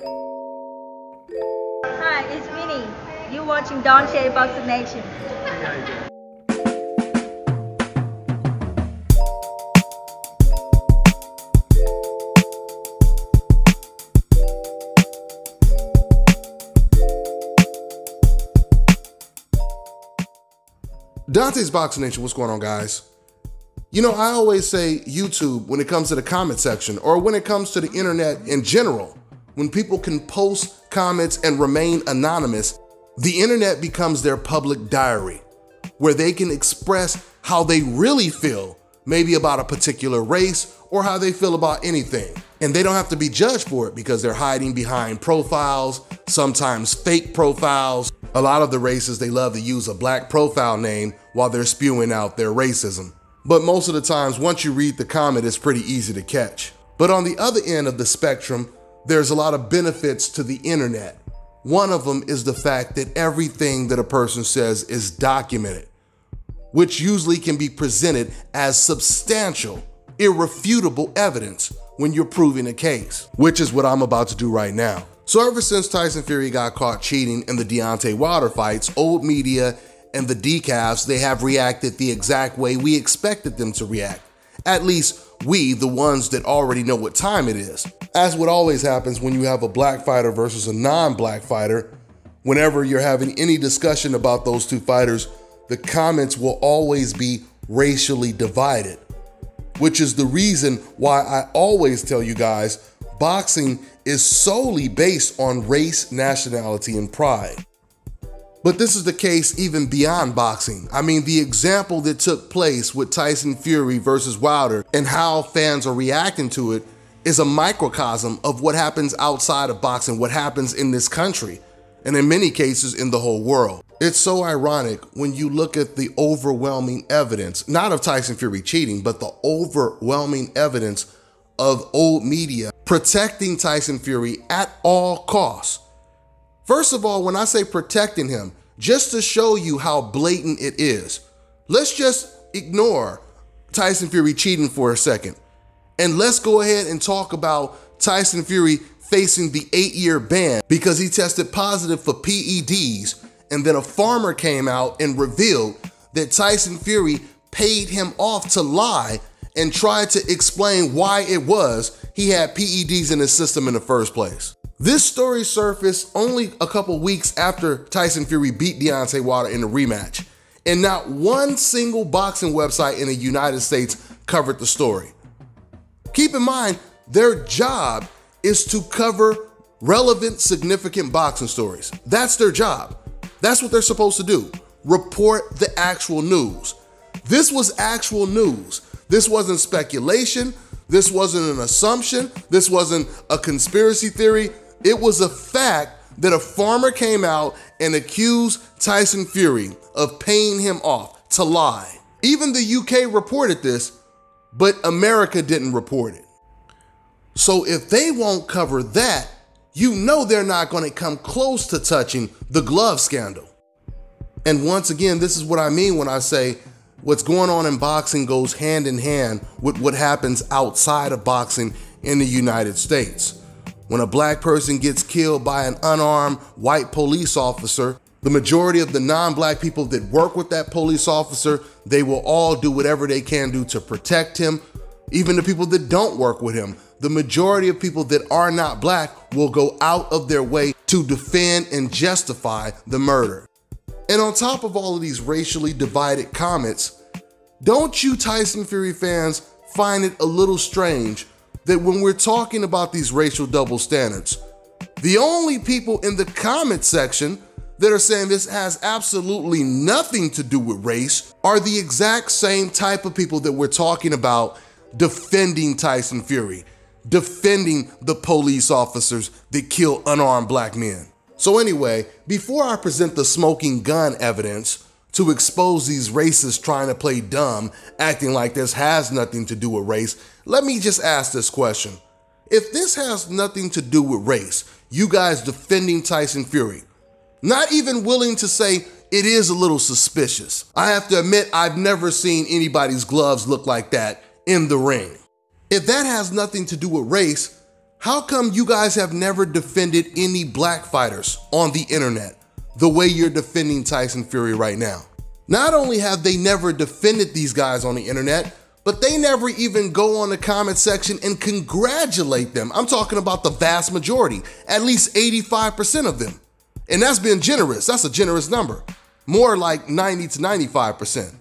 Hi, it's Minnie. You're watching Don't Share Boxing Nation. Dante's Boxing Nation, what's going on, guys? You know, I always say YouTube when it comes to the comment section, or when it comes to the internet in general. When people can post comments and remain anonymous, the internet becomes their public diary, where they can express how they really feel, maybe about a particular race, or how they feel about anything. And they don't have to be judged for it because they're hiding behind profiles, sometimes fake profiles. A lot of the races, they love to use a black profile name while they're spewing out their racism. But most of the times, once you read the comment, it's pretty easy to catch. But on the other end of the spectrum, there's a lot of benefits to the internet. One of them is the fact that everything that a person says is documented, which usually can be presented as substantial, irrefutable evidence when you're proving a case, which is what I'm about to do right now. So ever since Tyson Fury got caught cheating in the Deontay Wilder fights, old media and the decafs, they have reacted the exact way we expected them to react. At least we, the ones that already know what time it is. As what always happens when you have a black fighter versus a non-black fighter, whenever you're having any discussion about those two fighters, the comments will always be racially divided, which is the reason why I always tell you guys, boxing is solely based on race, nationality, and pride. But this is the case even beyond boxing. I mean, the example that took place with Tyson Fury versus Wilder and how fans are reacting to it is a microcosm of what happens outside of boxing, what happens in this country, and in many cases in the whole world. It's so ironic when you look at the overwhelming evidence, not of Tyson Fury cheating, but the overwhelming evidence of old media protecting Tyson Fury at all costs. First of all, when I say protecting him, just to show you how blatant it is, let's just ignore Tyson Fury cheating for a second. And let's go ahead and talk about Tyson Fury facing the 8-year ban because he tested positive for PEDs, and then a farmer came out and revealed that Tyson Fury paid him off to lie and tried to explain why it was he had PEDs in his system in the first place. This story surfaced only a couple weeks after Tyson Fury beat Deontay Wilder in the rematch, and not one single boxing website in the United States covered the story. Keep in mind, their job is to cover relevant, significant boxing stories. That's their job. That's what they're supposed to do. Report the actual news. This was actual news. This wasn't speculation. This wasn't an assumption. This wasn't a conspiracy theory. It was a fact that a farmer came out and accused Tyson Fury of paying him off to lie. Even the UK reported this, but America didn't report it. So if they won't cover that, you know they're not going to come close to touching the glove scandal. And once again, this is what I mean when I say what's going on in boxing goes hand in hand with what happens outside of boxing in the United States. When a black person gets killed by an unarmed white police officer, the majority of the non-black people that work with that police officer, they will all do whatever they can do to protect him. Even the people that don't work with him, the majority of people that are not black will go out of their way to defend and justify the murder. And on top of all of these racially divided comments, don't you Tyson Fury fans find it a little strange that when we're talking about these racial double standards, the only people in the comment section that are saying this has absolutely nothing to do with race are the exact same type of people that we're talking about defending Tyson Fury, defending the police officers that kill unarmed black men. So anyway, before I present the smoking gun evidence to expose these racists trying to play dumb, acting like this has nothing to do with race, let me just ask this question. If this has nothing to do with race, you guys defending Tyson Fury, not even willing to say it is a little suspicious. I have to admit, I've never seen anybody's gloves look like that in the ring. If that has nothing to do with race, How come you guys have never defended any black fighters on the internet the way you're defending Tyson Fury right now? Not only have they never defended these guys on the internet, but they never even go on the comment section and congratulate them. I'm talking about the vast majority, at least 85% of them. And that's been generous. That's a generous number. More like 90 to 95%.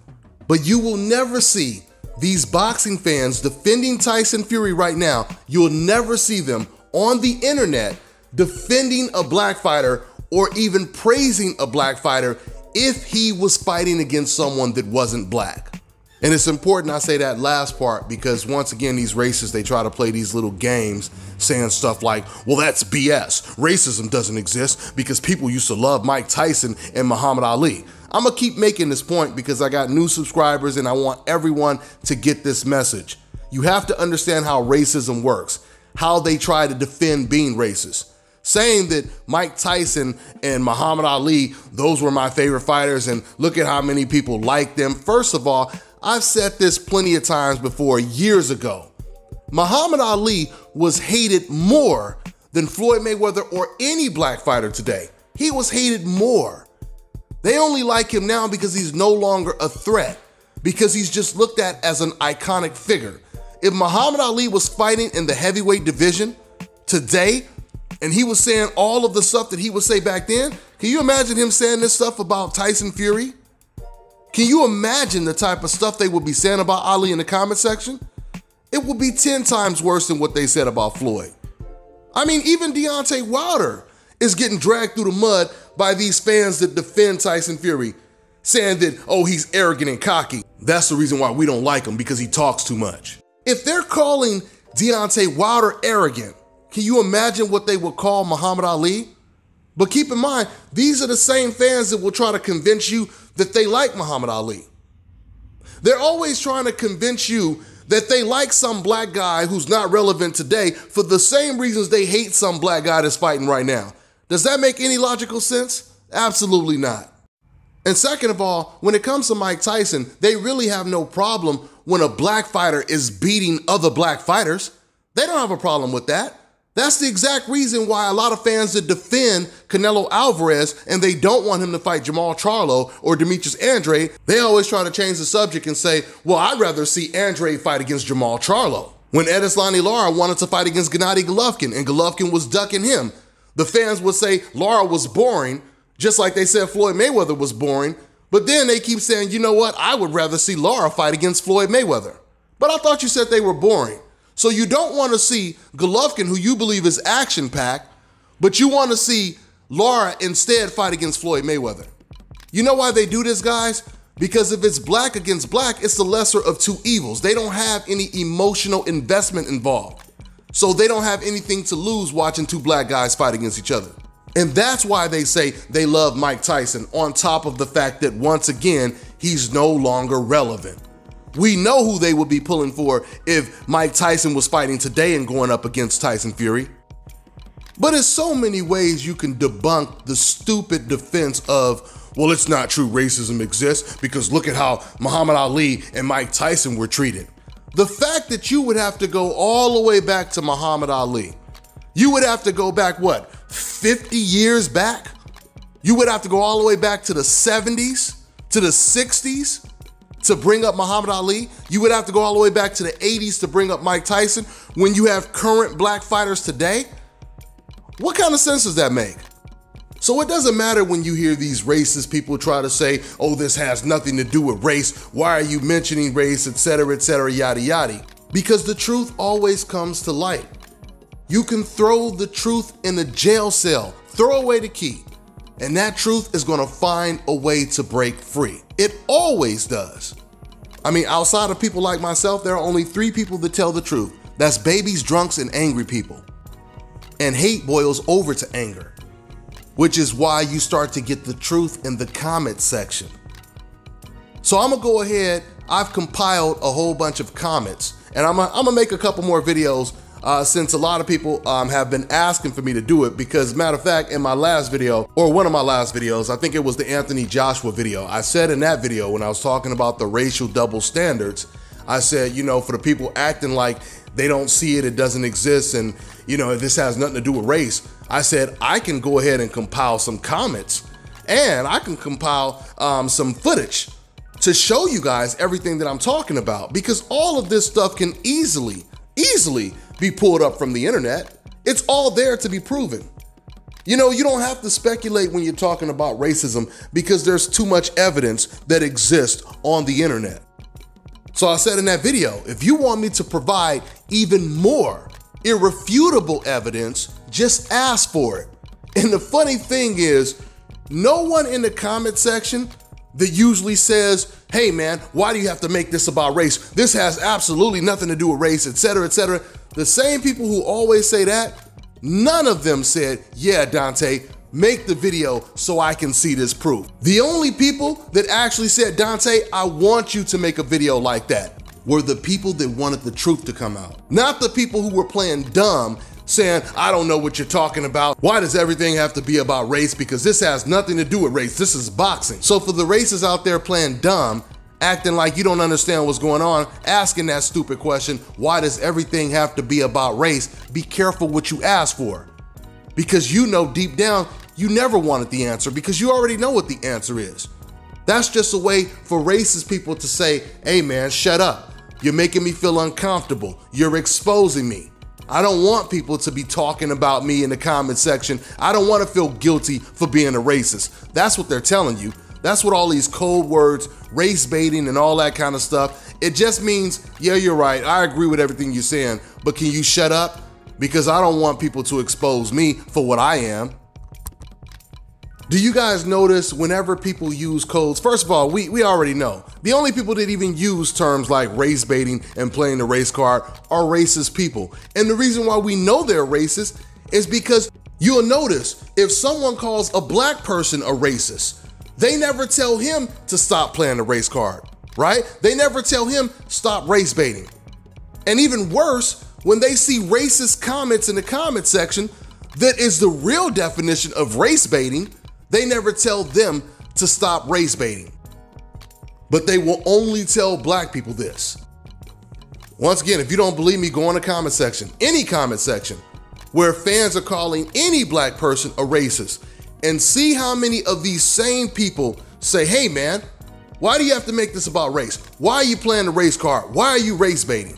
But you will never see these boxing fans defending Tyson Fury right now. You'll never see them on the internet defending a black fighter or even praising a black fighter if he was fighting against someone that wasn't black. And it's important I say that last part because once again, these racists, they try to play these little games saying stuff like, well, that's BS. Racism doesn't exist because people used to love Mike Tyson and Muhammad Ali. I'm gonna keep making this point because I got new subscribers and I want everyone to get this message. You have to understand how racism works, how they try to defend being racist. Saying that Mike Tyson and Muhammad Ali, those were my favorite fighters and look at how many people like them. First of all, I've said this plenty of times before, years ago. Muhammad Ali was hated more than Floyd Mayweather or any black fighter today. He was hated more. They only like him now because he's no longer a threat, because he's just looked at as an iconic figure. If Muhammad Ali was fighting in the heavyweight division today, and he was saying all of the stuff that he would say back then, can you imagine him saying this stuff about Tyson Fury? Can you imagine the type of stuff they would be saying about Ali in the comment section? It would be 10 times worse than what they said about Floyd. I mean, even Deontay Wilder is getting dragged through the mud by these fans that defend Tyson Fury, saying that, oh, he's arrogant and cocky. That's the reason why we don't like him, because he talks too much. If they're calling Deontay Wilder arrogant, can you imagine what they would call Muhammad Ali? But keep in mind, these are the same fans that will try to convince you that they like Muhammad Ali. They're always trying to convince you that they like some black guy who's not relevant today for the same reasons they hate some black guy that's fighting right now. Does that make any logical sense? Absolutely not. And second of all, when it comes to Mike Tyson, they really have no problem when a black fighter is beating other black fighters. They don't have a problem with that. That's the exact reason why a lot of fans that defend Canelo Alvarez and they don't want him to fight Jamal Charlo or Demetrius Andrade, they always try to change the subject and say, well, I'd rather see Andrade fight against Jamal Charlo. When Edeslani Lara wanted to fight against Gennady Golovkin and Golovkin was ducking him, the fans would say Lara was boring, just like they said Floyd Mayweather was boring, but then they keep saying, you know what, I would rather see Lara fight against Floyd Mayweather. But I thought you said they were boring. So you don't want to see Golovkin, who you believe is action-packed, but you want to see Lara instead fight against Floyd Mayweather. You know why they do this, guys? Because if it's black against black, it's the lesser of two evils. They don't have any emotional investment involved. So they don't have anything to lose watching two black guys fight against each other. And that's why they say they love Mike Tyson, on top of the fact that, once again, he's no longer relevant. We know who they would be pulling for if Mike Tyson was fighting today and going up against Tyson Fury. But there's so many ways you can debunk the stupid defense of, well, it's not true racism exists because look at how Muhammad Ali and Mike Tyson were treated. The fact that you would have to go all the way back to Muhammad Ali, you would have to go back, what, 50 years back? You would have to go all the way back to the 70s, to the 60s? To bring up Muhammad Ali. You would have to go all the way back to the 80s to bring up Mike Tyson when you have current black fighters today. What kind of sense does that make? So it doesn't matter when you hear these racist people try to say, oh, this has nothing to do with race. Why are you mentioning race, etc., yada, yada. Because the truth always comes to light. You can throw the truth in a jail cell, throw away the key, and that truth is gonna find a way to break free. It always does. I mean, outside of people like myself, there are only 3 people that tell the truth. That's babies, drunks, and angry people. And hate boils over to anger, which is why you start to get the truth in the comment section. So I'm gonna go ahead, I've compiled a whole bunch of comments, and I'm gonna make a couple more videos since a lot of people have been asking for me to do it, because matter of fact, in my last video, or one of my last videos, I think it was the Anthony Joshua video, I said in that video when I was talking about the racial double standards, I said, for the people acting like they don't see it, it doesn't exist, and this has nothing to do with race, I said I can go ahead and compile some comments, and I can compile some footage to show you guys everything that I'm talking about, because all of this stuff can easily be pulled up from the internet. It's all there to be proven. You don't have to speculate when you're talking about racism because there's too much evidence that exists on the internet. So I said in that video, if you want me to provide even more irrefutable evidence, just ask for it. And the funny thing is, no one in the comment section that usually says, hey man, why do you have to make this about race? This has absolutely nothing to do with race, etc., etc. The same people who always say that, none of them said, yeah, Dante, make the video so I can see this proof. The only people that actually said, Dante, I want you to make a video like that, were the people that wanted the truth to come out. Not the people who were playing dumb, saying, I don't know what you're talking about. Why does everything have to be about race? Because this has nothing to do with race. This is boxing. So for the racists out there playing dumb, acting like you don't understand what's going on, asking that stupid question, why does everything have to be about race? Be careful what you ask for. Because deep down, you never wanted the answer because you already know what the answer is. That's just a way for racist people to say, hey man, shut up. You're making me feel uncomfortable. You're exposing me. I don't want people to be talking about me in the comment section. I don't want to feel guilty for being a racist. That's what they're telling you. That's what all these code words, race baiting and all that kind of stuff, it just means, yeah, you're right. I agree with everything you're saying, but can you shut up? Because I don't want people to expose me for what I am. Do you guys notice whenever people use codes, first of all, we already know, the only people that even use terms like race baiting and playing the race card are racist people. And the reason why we know they're racist is because you'll notice if someone calls a black person a racist, they never tell him to stop playing the race card, right? They never tell him stop race baiting. And even worse, when they see racist comments in the comment section, that is the real definition of race baiting, they never tell them to stop race baiting. But they will only tell black people this. Once again, if you don't believe me, go in the comment section, any comment section, where fans are calling any black person a racist, and see how many of these same people say, hey man, why do you have to make this about race? Why are you playing the race card? Why are you race baiting?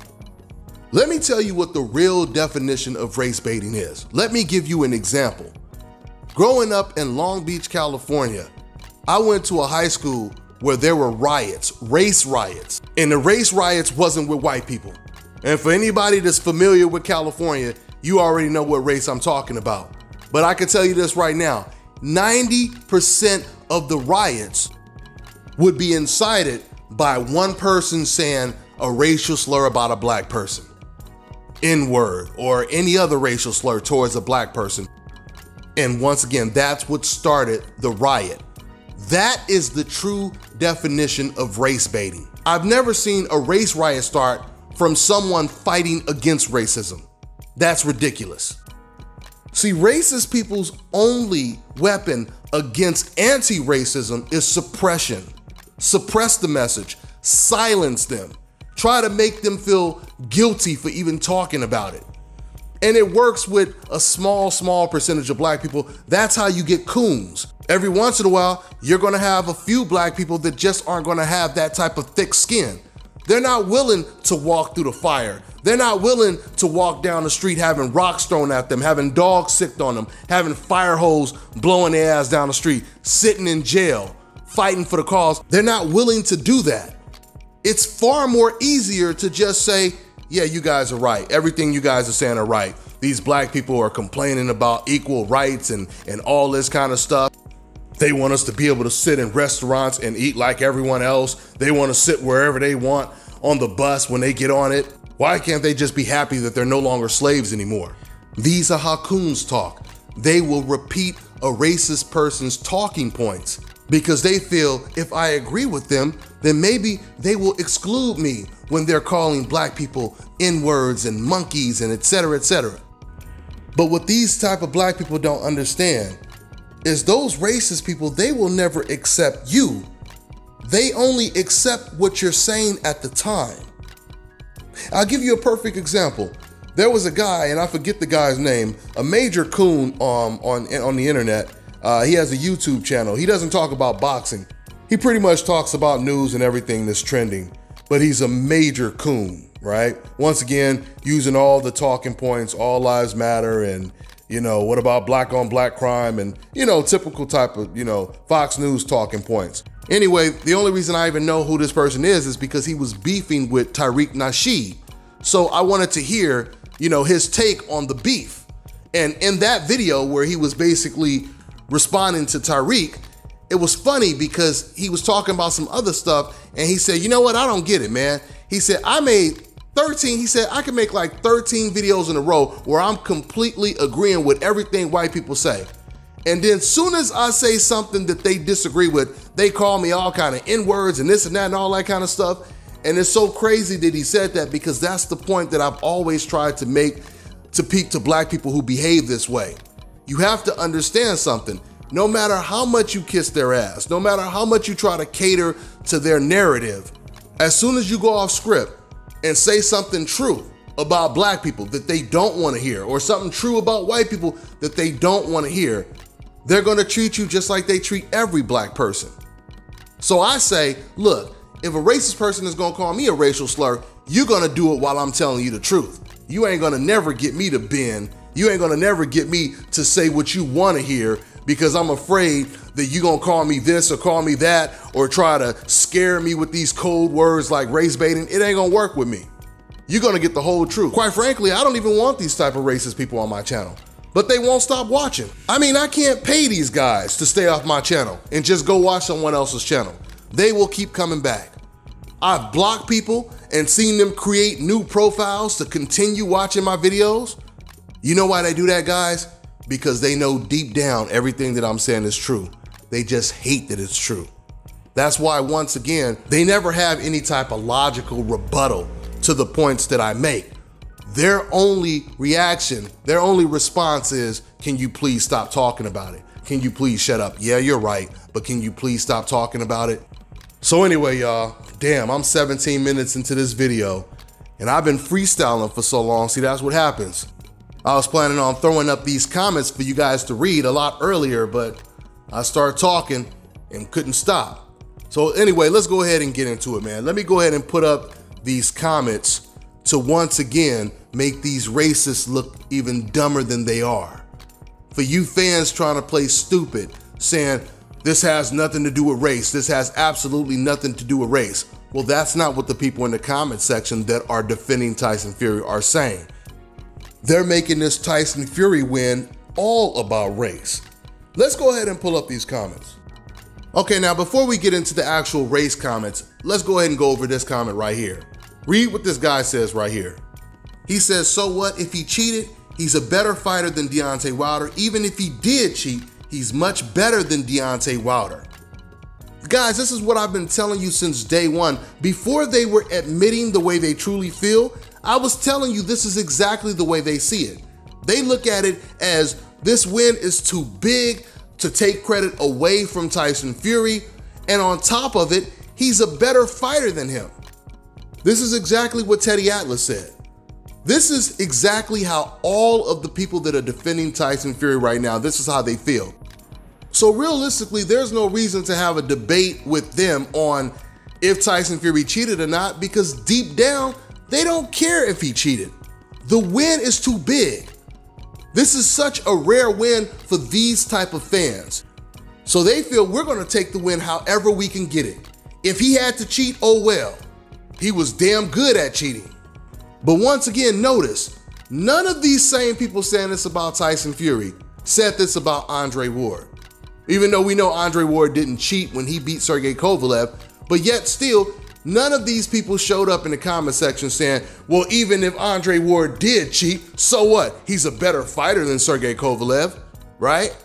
Let me tell you what the real definition of race baiting is. Let me give you an example. Growing up in Long Beach, California, I went to a high school where there were riots, race riots, and the race riots wasn't with white people. And for anybody that's familiar with California, you already know what race I'm talking about. But I can tell you this right now, 90% of the riots would be incited by one person saying a racial slur about a black person, N-word, or any other racial slur towards a black person. And once again, that's what started the riot. That is the true definition of race baiting. I've never seen a race riot start from someone fighting against racism. That's ridiculous. See, racist people's only weapon against anti-racism is suppression. Suppress the message, silence them, try to make them feel guilty for even talking about it. And it works with a small percentage of black people. That's how you get coons. Every once in a while, you're gonna have a few black people that just aren't gonna have that type of thick skin. They're not willing to walk through the fire. They're not willing to walk down the street having rocks thrown at them, having dogs sicked on them, having fire hose blowing their ass down the street, sitting in jail, fighting for the cause. They're not willing to do that. It's far more easier to just say, yeah, you guys are right. Everything you guys are saying are right. These black people are complaining about equal rights and all this kind of stuff. They want us to be able to sit in restaurants and eat like everyone else. They want to sit wherever they want on the bus when they get on it. Why can't they just be happy that they're no longer slaves anymore? These are how coons talk. They will repeat a racist person's talking points because they feel if I agree with them, then maybe they will exclude me when they're calling black people N-words and monkeys and etc., etc. But what these type of black people don't understand is those racist people, they will never accept you. They only accept what you're saying at the time. I'll give you a perfect example. There was a guy, and I forget the guy's name, a major coon on the internet. He has a YouTube channel. He doesn't talk about boxing. He pretty much talks about news and everything that's trending, but he's a major coon, right? Once again, using all the talking points, all lives matter, and what about black on black crime, and typical type of Fox News talking points. Anyway, the only reason I even know who this person is because he was beefing with Tariq Nasheed. So I wanted to hear his take on the beef. And in that video where he was basically responding to Tariq, it was funny because he was talking about some other stuff, and he said, you know what, I don't get it, man. He said, I can make like 13 videos in a row where I'm completely agreeing with everything white people say. And then soon as I say something that they disagree with, they call me all kind of N-words and this and that and all that kind of stuff. And it's so crazy that he said that because that's the point that I've always tried to make to black people who behave this way. You have to understand something. No matter how much you kiss their ass, no matter how much you try to cater to their narrative, as soon as you go off script and say something true about black people that they don't want to hear, or something true about white people that they don't want to hear, they're going to treat you just like they treat every black person. So I say, look, if a racist person is gonna call me a racial slur, you're gonna do it while I'm telling you the truth. You ain't gonna never get me to bend. You ain't gonna never get me to say what you wanna hear because I'm afraid that you're gonna call me this or call me that or try to scare me with these code words like race baiting. It ain't gonna work with me. You're gonna get the whole truth. Quite frankly, I don't even want these type of racist people on my channel, but they won't stop watching. I mean, I can't pay these guys to stay off my channel and just go watch someone else's channel. They will keep coming back. I've blocked people and seen them create new profiles to continue watching my videos. You know why they do that, guys? Because they know deep down everything that I'm saying is true. They just hate that it's true. That's why, once again, they never have any type of logical rebuttal to the points that I make. Their only reaction, their only response is, can you please stop talking about it? Can you please shut up? Yeah, you're right, but can you please stop talking about it? So anyway, y'all, damn, I'm 17 minutes into this video and I've been freestyling for so long. See, that's what happens. I was planning on throwing up these comments for you guys to read a lot earlier, but I started talking and couldn't stop. So anyway, let's go ahead and get into it, man. Let me go ahead and put up these comments to once again make these racists look even dumber than they are. For you fans trying to play stupid, saying, this has nothing to do with race. This has absolutely nothing to do with race. Well, that's not what the people in the comment section that are defending Tyson Fury are saying. They're making this Tyson Fury win all about race. Let's go ahead and pull up these comments. Okay, now before we get into the actual race comments, let's go ahead and go over this comment right here. Read what this guy says right here. He says, so what if he cheated? He's a better fighter than Deontay Wilder. Even if he did cheat, he's much better than Deontay Wilder. Guys, this is what I've been telling you since day one. Before they were admitting the way they truly feel, I was telling you this is exactly the way they see it. They look at it as this win is too big to take credit away from Tyson Fury, and on top of it, he's a better fighter than him. This is exactly what Teddy Atlas said. This is exactly how all of the people that are defending Tyson Fury right now, this is how they feel. So realistically, there's no reason to have a debate with them on if Tyson Fury cheated or not, because deep down, they don't care if he cheated. The win is too big. This is such a rare win for these type of fans. So they feel we're gonna take the win however we can get it. If he had to cheat, oh well. He was damn good at cheating. But once again, notice, none of these same people saying this about Tyson Fury said this about Andre Ward. Even though we know Andre Ward didn't cheat when he beat Sergey Kovalev, but yet still, none of these people showed up in the comment section saying, well, even if Andre Ward did cheat, so what? He's a better fighter than Sergey Kovalev, right?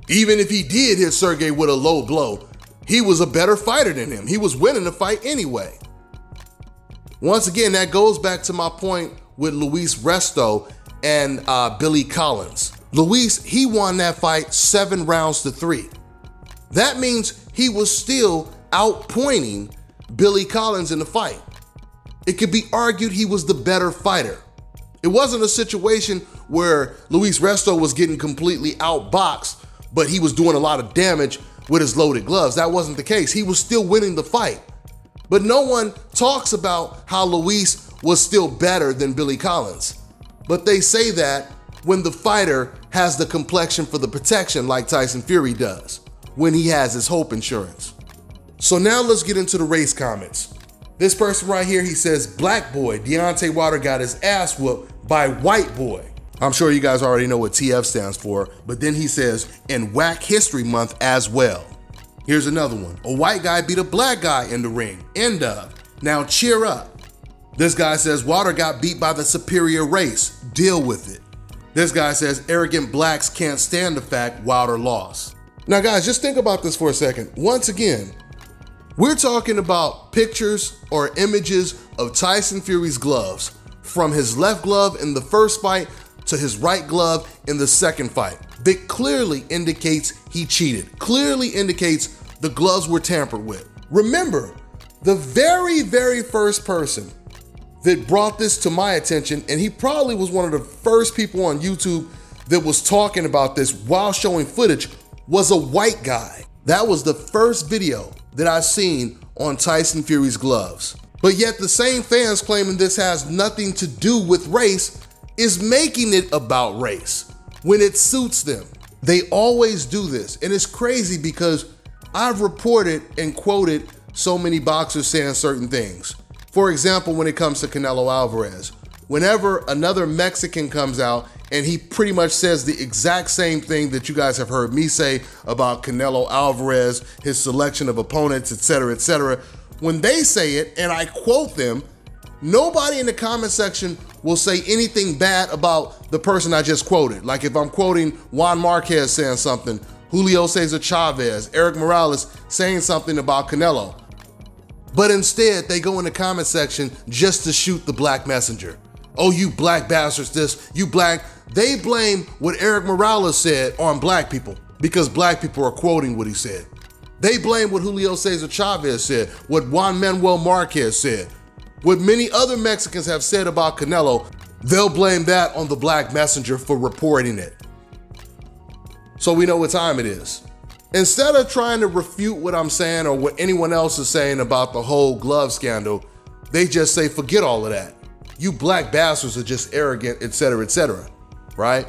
Even if he did hit Sergey with a low blow, he was a better fighter than him. He was winning the fight anyway. Once again, that goes back to my point with Luis Resto and Billy Collins. Luis, he won that fight 7 rounds to 3. That means he was still outpointing Billy Collins in the fight. it could be argued he was the better fighter. It wasn't a situation where Luis Resto was getting completely outboxed, but he was doing a lot of damage with his loaded gloves. That wasn't the case. He was still winning the fight. But no one talks about how Luis was still better than Billy Collins. But they say that when the fighter has the complexion for the protection like Tyson Fury does, when he has his Hope insurance. So now let's get into the race comments. This person right here, he says, black boy, Deontay Wilder got his ass whooped by white boy. I'm sure you guys already know what TF stands for, but then he says, in Whack History Month as well. Here's another one. A white guy beat a black guy in the ring. End of. Now cheer up. This guy says, Wilder got beat by the superior race. Deal with it. This guy says, arrogant blacks can't stand the fact Wilder lost. Now guys, just think about this for a second. Once again, we're talking about pictures or images of Tyson Fury's gloves, from his left glove in the first fight to his right glove in the second fight, that clearly indicates he cheated, clearly indicates the gloves were tampered with. Remember, the very first person that brought this to my attention, and he probably was one of the first people on YouTube that was talking about this while showing footage, was a white guy. That was the first video that I've seen on Tyson Fury's gloves. But yet the same fans claiming this has nothing to do with race is making it about race when it suits them. They always do this, and it's crazy because I've reported and quoted so many boxers saying certain things. For example, when it comes to Canelo Alvarez, whenever another Mexican comes out and he pretty much says the exact same thing that you guys have heard me say about Canelo Alvarez, his selection of opponents, etc., when they say it and I quote them, nobody in the comment section will say anything bad about the person I just quoted. Like if I'm quoting Juan Marquez saying something, Julio Cesar Chavez, Eric Morales saying something about Canelo. But instead, they go in the comment section just to shoot the black messenger. Oh, you black bastards, this, you black. They blame what Eric Morales said on black people because black people are quoting what he said. They blame what Julio Cesar Chavez said, what Juan Manuel Marquez said, what many other Mexicans have said about Canelo. They'll blame that on the black messenger for reporting it. So we know what time it is. Instead of trying to refute what I'm saying or what anyone else is saying about the whole glove scandal, they just say, forget all of that. You black bastards are just arrogant, etc., right?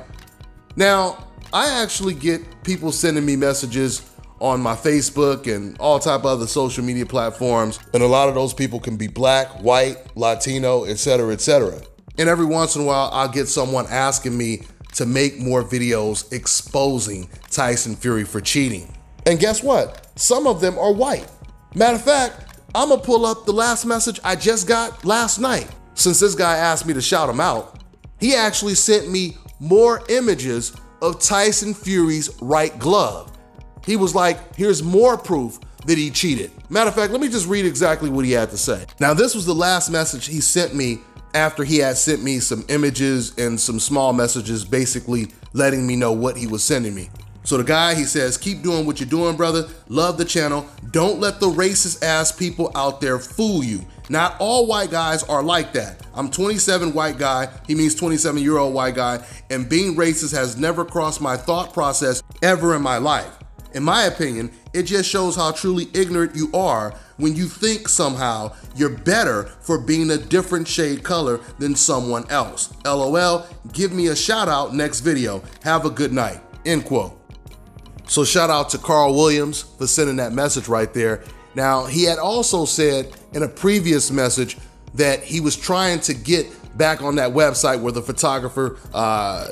Now, I actually get people sending me messages on my Facebook and all type of other social media platforms, and a lot of those people can be black, white, Latino, etc. And every once in a while, I'll get someone asking me to make more videos exposing Tyson Fury for cheating. And guess what? Some of them are white. Matter of fact, I'm gonna pull up the last message I just got last night. Since this guy asked me to shout him out, he actually sent me more images of Tyson Fury's right glove. He was like, here's more proof that he cheated. Matter of fact, let me just read exactly what he had to say. Now, this was the last message he sent me after he had sent me some images and some small messages basically letting me know what he was sending me. So the guy, he says, keep doing what you're doing, brother. Love the channel. Don't let the racist ass people out there fool you. Not all white guys are like that. I'm 27 white guy. He means 27-year-old white guy. And being racist has never crossed my thought process ever in my life. In my opinion, it just shows how truly ignorant you are when you think somehow you're better for being a different shade color than someone else. LOL, give me a shout out next video. Have a good night, end quote. So shout out to Carl Williams for sending that message right there. Now, he had also said in a previous message that he was trying to get back on that website where the photographer,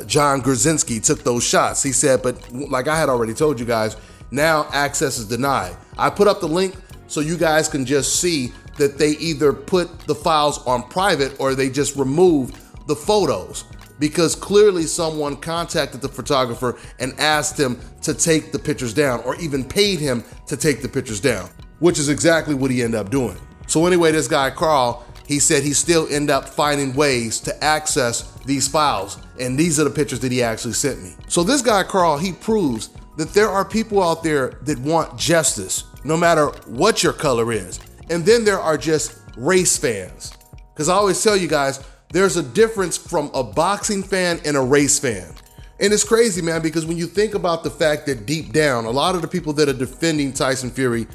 John Grzinski, took those shots. He said, but like I had already told you guys, now access is denied. I put up the link so you guys can just see that they either put the files on private or they just removed the photos, because clearly someone contacted the photographer and asked him to take the pictures down or even paid him to take the pictures down, which is exactly what he ended up doing. So anyway, this guy, Carl, he said he still ended up finding ways to access these files. And these are the pictures that he actually sent me. So this guy, Carl, he proves that there are people out there that want justice, no matter what your color is. And then there are just race fans. Because I always tell you guys, there's a difference from a boxing fan and a race fan. And it's crazy, man, because when you think about the fact that deep down, a lot of the people that are defending Tyson Fury,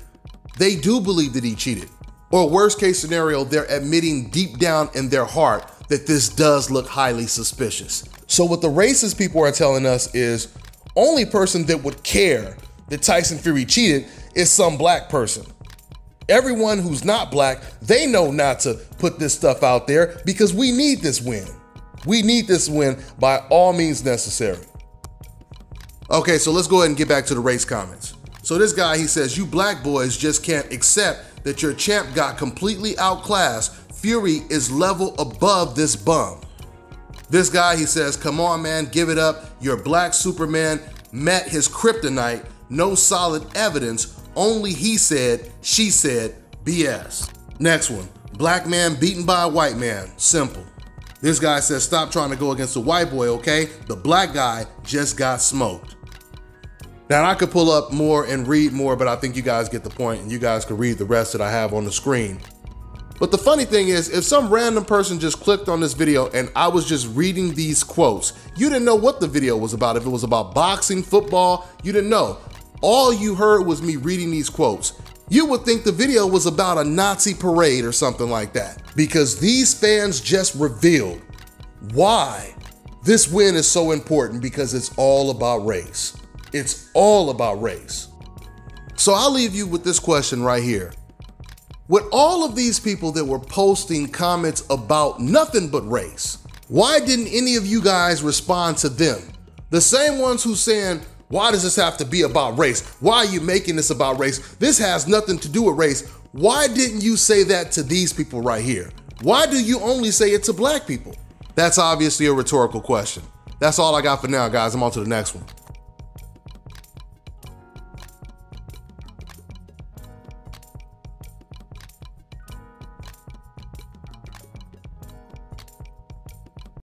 they do believe that he cheated. Or worst case scenario, they're admitting deep down in their heart that this does look highly suspicious. So what the racist people are telling us is only person that would care that Tyson Fury cheated is some black person. Everyone who's not black, they know not to put this stuff out there because we need this win. We need this win by all means necessary. Okay, so let's go ahead and get back to the race comments. So this guy, he says, you black boys just can't accept that your champ got completely outclassed. Fury is level above this bum. This guy, he says, come on, man, give it up. Your black Superman met his kryptonite. No solid evidence. Only he said, she said, BS. Next one, black man beaten by a white man. Simple. This guy says, stop trying to go against the white boy, okay? The black guy just got smoked. Now, I could pull up more and read more, but I think you guys get the point, and you guys can read the rest that I have on the screen. But the funny thing is, if some random person just clicked on this video and I was just reading these quotes, you didn't know what the video was about. If it was about boxing, football, you didn't know. All you heard was me reading these quotes. You would think the video was about a Nazi parade or something like that, because these fans just revealed why this win is so important, because it's all about race. It's all about race. So I'll leave you with this question right here. With all of these people that were posting comments about nothing but race, why didn't any of you guys respond to them? The same ones who saying, why does this have to be about race? Why are you making this about race? This has nothing to do with race. Why didn't you say that to these people right here? Why do you only say it to black people? That's obviously a rhetorical question. That's all I got for now, guys. I'm on to the next one.